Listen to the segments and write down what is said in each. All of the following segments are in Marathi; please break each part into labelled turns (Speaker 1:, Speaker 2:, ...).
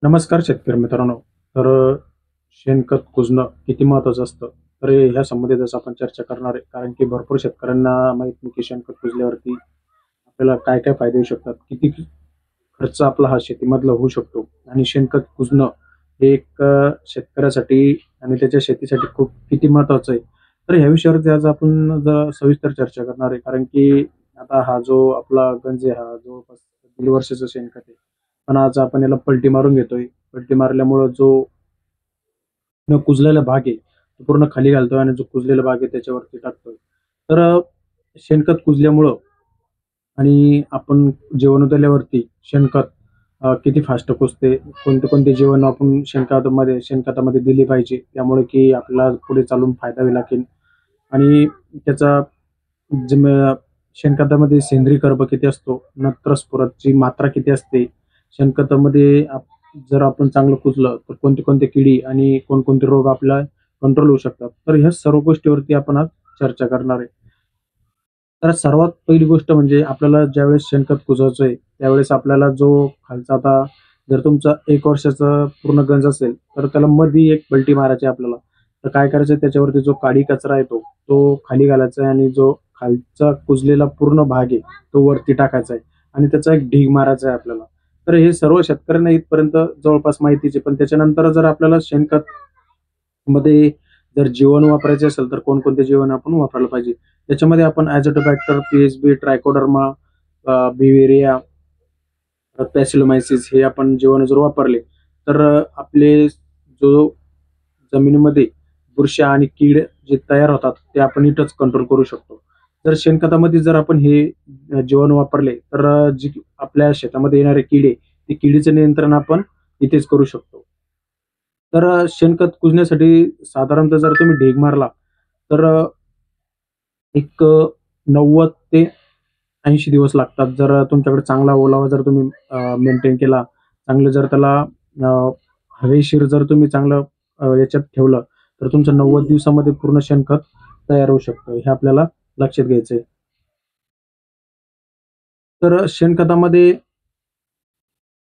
Speaker 1: नमस्कार शेतकरी मित्रांनो. शेणखत कुजणं किती महत्वाचं असतं, तर ह्या संबंधित आज आपण चर्चा करणार आहे. कारण की भरपूर शेतकऱ्यांना माहित नाही की शेणखत कुजल्यावरती आपल्याला काय काय फायदे होऊ शकतात, किती खर्च आपला हा शेतीमधला होऊ शकतो. आणि शेणखत कुजणं हे एक शेतकऱ्यासाठी आणि त्याच्या शेतीसाठी खूप किती महत्वाचं आहे. तर ह्या विषयावरती आज आपण सविस्तर चर्चा करणार आहे. कारण की आता हा जो आपला गंज आहे, हा जवळपास 1.5 वर्षाचं शेणखत आहे. पण आज आपण याला पलटी मारून घेतोय. पलटी मारल्यामुळं जो न कुजलेला भाग आहे, तो पूर्ण खाली घालतोय आणि जो कुजलेला भाग आहे त्याच्यावरती टाकतोय. तर शेणखत कुजल्यामुळं आणि आपण जीवाणू शेणखत किती फास्ट कुजते, कोणते कोणते जीवाणू आपण शेणखतामध्ये दिली पाहिजे, त्यामुळे की आपल्याला पुढे चालून फायदा होईल आणखीन. आणि त्याचा जम शेणखतामध्ये सेंद्रिय कर्ब किती असतो, नत्र स्फुरदची मात्रा किती असते, शेणखतामध्ये जर आपण चांगलं कुजलं तर कोणते कोणते किडी आणि कोणकोणते रोग आपला कंट्रोल होऊ शकतात. तर ह्या सर्व गोष्टीवरती आपण आज चर्चा करणार आहे. तर सर्वात पहिली गोष्ट म्हणजे आपल्याला ज्यावेळेस शेणखत कुजवायचंय, त्यावेळेस आपल्याला जो खालचा आता जर तुमचा 1 वर्षाचा पूर्ण गंज असेल, तर त्याला मध्ये एक पलटी मारायची आहे आपल्याला. तर काय करायचं, त्याच्यावरती जो काडी कचरा येतो, तो खाली घालायचा आहे आणि जो खालचा कुजलेला पूर्ण भाग आहे, तो वरती टाकायचा आहे आणि त्याचा एक ढीग मारायचा आहे आपल्याला. तर हे सर्व शेतकऱ्यांना इथपर्यंत जवळपास माहितीच आहे. पण त्याच्यानंतर जर आपल्याला शेणखत मध्ये जर जीवाणू वापरायचे असेल, तर कोणकोणते जीवाणू आपण वापरायला पाहिजे. त्याच्यामध्ये आपण ॲझोटोबॅक्टर, पी-एच-बी, ट्रायकोडर्मा, बिव्हेरिया, पॅसिलोमायसिस हे आपण जीवाणू जर वापरले, तर आपले जो जमिनीमध्ये बुरशी आणि कीड जे तयार होतात, ते आपण इथंच कंट्रोल करू शकतो. जर शेणखतामध्ये जर आपण हे जीवाणू वापरले, तर जी आपल्या शेतामध्ये येणारे किडे, ते किडीचं नियंत्रण आपण इथेच करू शकतो. तर शेणखत कुजण्यासाठी साधारणतः जर तुम्ही ढीग मारला, तर एक 90 ते 80 दिवस लागतात. जर तुमच्याकडे चांगला ओलावा जर तुम्ही मेंटेन केला, चांगलं जर त्याला हवेशीर जर तुम्ही चांगलं याच्यात ठेवलं, तर तुमचं 90 दिवसामध्ये पूर्ण शेणखत तयार होऊ शकतं. हे आपल्याला लक्षात घ्यायचंय. तर शेणखतामध्ये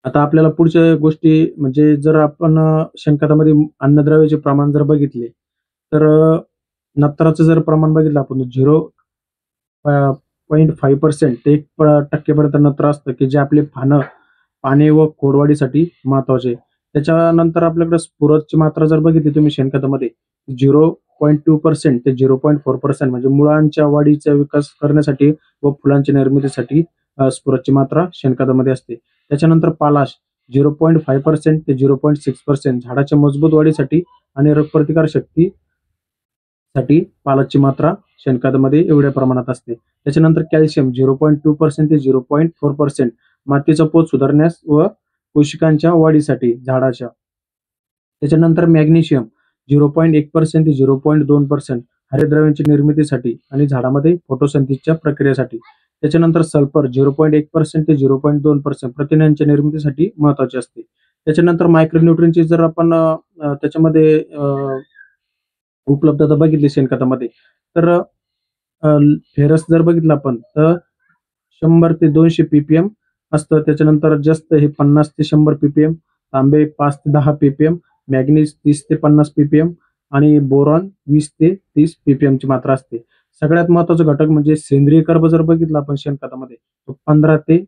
Speaker 1: आता आपल्याला पुढच्या गोष्टी म्हणजे जर आपण शेणखतामध्ये अन्नद्रव्याचे प्रमाण जर बघितले, तर नत्राचं जर प्रमाण बघितलं आपण 0.5% ते 1% पर्यंत नत्र असतं, की जे आपले पाने व खोडवाढीसाठी महत्वाचे आहे. त्याच्यानंतर आपल्याकडे स्फुरदची मात्रा जर बघितली तुम्ही शेणखतामध्ये 0.2% ते 0.4% म्हणजे मुळांच्या वाढीचा विकास करण्यासाठी व फुलांच्या निर्मितीसाठी स्फुरदची मात्रा शेणखतामध्ये असते. त्याच्यानंतर पालाश 0.5% ते 0.6% झाडाच्या मजबूत वाढीसाठी आणि रोगप्रतिकार शक्तीसाठी पालाशची मात्रा शेणखतामध्ये एवढ्या प्रमाणात असते. त्याच्यानंतर कॅल्शियम 0.2% ते 0.4% मातीचा पोत सुधारण्यास व पोषकांच्या वाढीसाठी झाडाच्या. त्याच्यानंतर मॅग्नेशियम 0.1% ते 0.2% हरितद्रव्यांच्या निर्मितीसाठी आणि झाडामध्ये फोटोसिंथेसिसच्या प्रक्रियेसाठी. त्याच्यानंतर सल्फर 0.1% ते 0.2% प्रथिनांच्या निर्मितीसाठी महत्वाचे असते. त्याच्यानंतर मायक्रोन्यूट्रियनची जर आपण त्याच्यामध्ये उपलब्धता बघितली शेणखतामध्ये, तर फेरस जर बघितलं आपण, तर 100 ते 200 पीपीएम असतं. त्याच्यानंतर जास्त हे 50 ते 100 पीपीएम, तांबे 5 ते 10 पीपीएम, मॅग्नीज 30 ते 50 पीपीएम आणि बोरॉन 20 ते 30 पीपीएमची मात्रा असते. सगळ्यात महत्वाचा घटक म्हणजे सेंद्रिय कर्ब जर बघितला आपण शेणखतामध्ये, तो 15 ते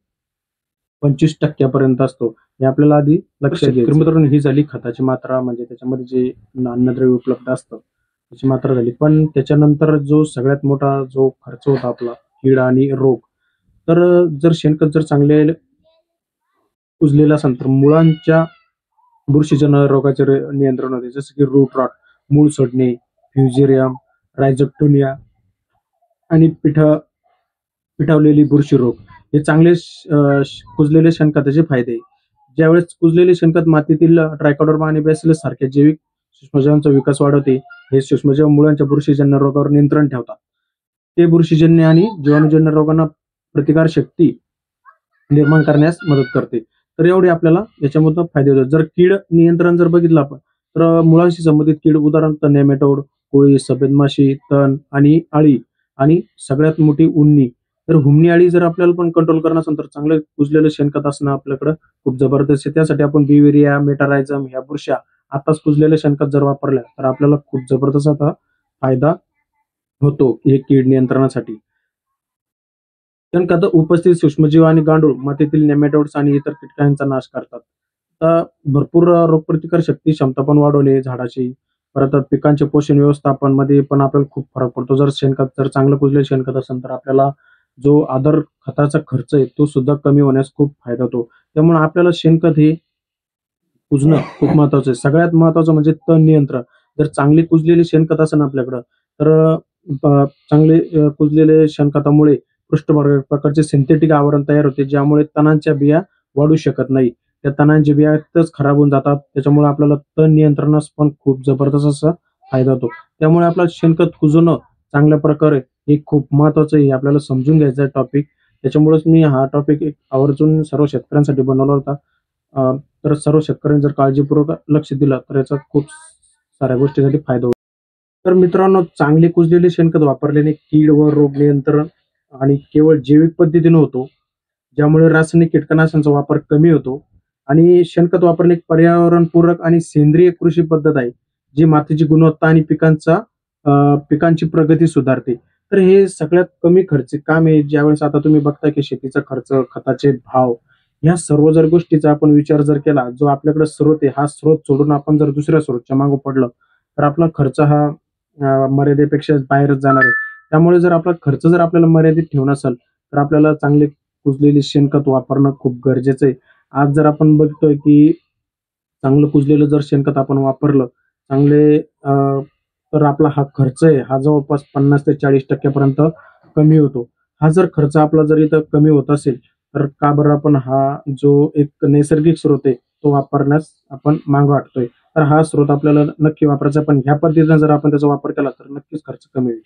Speaker 1: 25% पर्यंत असतो. हे आपल्याला आधी लक्षात घ्यायचं. मित्रांनो, ही झाली खताची मात्रा, म्हणजे त्याच्यामध्ये जे अन्नद्रव्य उपलब्ध असतं त्याची मात्रा झाली. पण त्याच्यानंतर जो सगळ्यात मोठा जो खर्च होता आपला, कीड आणि रोग. तर जर शेणखत जर चांगले कुजलेलं असेल, तर मुळांच्या बुरशीजन्य रोगाचे नियंत्रण होते, जसं की रूट रॉट, मूळ सडणे, फ्युजेरियम, रायझोक्टोनिया आणि पिठावलेली बुरशी रोग. हे चांगले कुजलेले शेणखताचे फायदे. ज्यावेळेस कुजलेले शेणखत मातीतील ट्रायकोडर्मा आणि बॅसिलस सारख्या जैविक सूक्ष्मजीवांचा विकास वाढवते. हे सूक्ष्मजीव मुळांच्या बुरशीजन्य रोगावर नियंत्रण ठेवतात. ते बुरशीजन्य आणि जीवाणूजन्य रोगांना प्रतिकार शक्ती निर्माण करण्यास मदत करते. तर एवढे आपल्याला याच्यामधून फायदे होतात. जर कीड नियंत्रण जर बघितलं आपण, तर मुळांशी संबंधित कीड, उदाहरणार्थ नेमॅटोड, कोळी, सफेद माशी, तण आणि अळी आणि सगळ्यात मोठी उन्नी तर हुमणी अळी जर आपल्याला पण कंट्रोल करायचं असेल तर चांगलं कुजलेलं शेणखत असणं आपल्याकडं खूप जबरदस्त आहे. त्यासाठी आपण बिव्हेरिया, मेटारायझम ह्या बुरशा आताच कुजलेलं शेणखत जर वापरल्या तर आपल्याला खूप जबरदस्त आता फायदा होतो हे कीड नियंत्रणासाठी. शेणखत उपस्थित सूक्ष्मजीव आणि गांडूळ मातीतील नेमॅटोड्स आणि इतर कीटकांचा नाश करतात. आता भरपूर रोगप्रतिकार शक्ती क्षमता पण वाढवणे झाडाची. परत पिकांचे पोषण व्यवस्थापन मध्ये पण आपल्याला खूप फरक पडतो. जर शेणखत जर चांगलं कुजलेलं शेणखत असेल तर आपल्याला जो आदर खताचा खर्च आहे तो सुद्धा कमी होण्यास खूप फायदा होतो. त्यामुळे आपल्याला शेणखत हे कुजणं खूप महत्वाचं आहे. सगळ्यात महत्वाचं म्हणजे तण नियंत्रण. जर चांगली कुजलेली शेणखत असेल ना आपल्याकडं, तर चांगले कुजलेले शेणखतामुळे पृष्ठभागावर एक प्रकारचे सिंथेटिक आवरण तयार होते, ज्यामुळे तणांच्या बिया वाढू शकत नाही. त्या तणांच्या बिया तिथंच खराब होऊन जातात. त्याच्यामुळे आपल्याला तण नियंत्रणास पण खूप जबरदस्त असा फायदा होतो. त्यामुळे आपलं शेणखत कुजणं चांगल्या प्रकारे हे खूप महत्वाचं आहे. हे आपल्याला समजून घ्यायचा आहे टॉपिक. त्याच्यामुळेच मी हा टॉपिक एक आवर्जून सर्व शेतकऱ्यांसाठी बनवला होता. अ, तर सर्व शेतकऱ्यांनी जर काळजीपूर्वक लक्ष दिलं तर याचा खूप साऱ्या गोष्टींसाठी फायदा होईल. तर मित्रांनो, चांगले कुजलेले शेणखत वापरल्याने कीड व रोग नियंत्रण आणि केवळ जैविक पद्धतीने होतो, ज्यामुळे रासायनिक कीटकनाशकांचा वापर कमी होतो आणि शेणखत वापरणे एक पर्यावरणपूरक आणि सेंद्रिय कृषी पद्धत आहे, जी मातीची गुणवत्ता आणि पिकांची प्रगती सुधारते. तर हे सगळ्यात कमी खर्चिक काम आहे. ज्यावेळेस आता तुम्ही बघताय की शेतीचा खर्च, खताचे भाव ह्या सर्व जर गोष्टीचा आपण विचार जर केला, जो आपल्याकडे स्रोत आहे, हा स्रोत सोडून आपण जर दुसऱ्या स्रोतच्या मागे पडलं, तर आपला खर्च हा मर्यादेपेक्षा बाहेरच जाणार आहे. त्यामुळे जर आपला खर्च जर आपल्याला मर्यादित ठेवणं असेल, तर आपल्याला चांगले कुजलेले शेणखत वापरणं खूप गरजेचं आहे. आज जर आपण बघतोय की चांगलं कुजलेलं जर शेणखत आपण वापरलं, चांगले तर आपला हा खर्च आहे, हा जवळपास 50% ते 40% पर्यंत कमी होतो. हा जर खर्च आपला जर इथं कमी होत असेल, तर का बरं आपण हा जो एक नैसर्गिक स्रोत आहे, तो वापरण्यास आपण मागे हटतोय. तर हा स्रोत आपल्याला नक्की वापरायचा आहे. पण ह्या पद्धतीने जर आपण त्याचा वापर केला, तर नक्कीच खर्च कमी होईल.